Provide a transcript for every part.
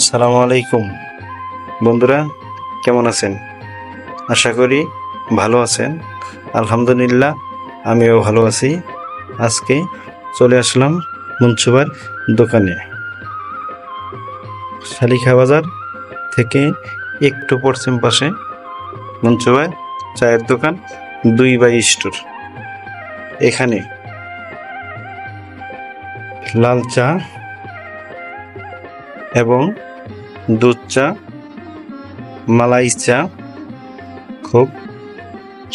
সালামু আলাইকুম বন্ধুরা, কেমন আছেন? আশা করি ভালো আছেন। আলহামদুলিল্লাহ, আমিও ভালো আছি। আজকে চলে আসলাম মনসুবার দোকানে। শালিখা বাজার থেকে একটু পশ্চিম পাশে মনসুবার চায়ের দোকান 2 বাই স্টোর। এখানে লাল চা এবং দুধ চা, মালাই চা খুব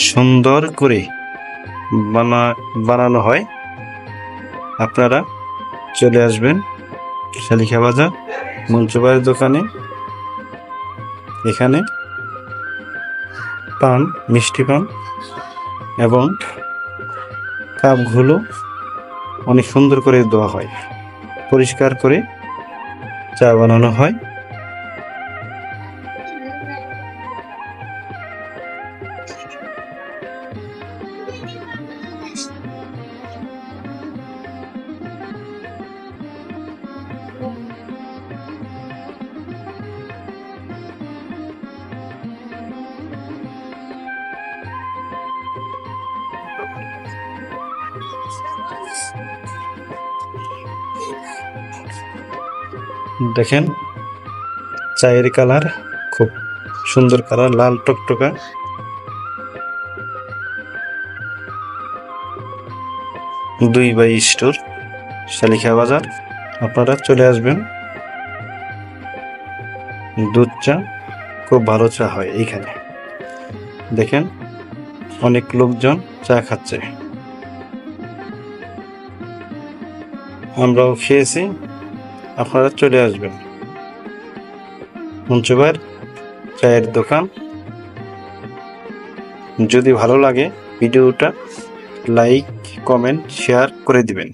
সুন্দর করে বানানো হয়। আপনারা চলে আসবেন শালিখা বাজার মনসুবার দোকানে। এখানে পান, মিষ্টি পান এবং কাপগুলো অনেক সুন্দর করে দেওয়া হয়, পরিষ্কার করে চা বানানো হয়। দেখেন, চায়ের কালার খুব সুন্দর কালার, লাল টকটকা। 2 বাই স্টোর, শালিখা বাজার। আপনারা চলে আসবেন। দুধ চা খুব ভালো চা হয় এইখানে। দেখেন, অনেক লোকজন চা খাচ্ছে, আমরাও খেয়েছি। আপনারা চলে আসবেন মনসুবার চায়ের দোকান। যদি ভালো লাগে ভিডিওটা লাইক, কমেন্ট, শেয়ার করে দিবেন।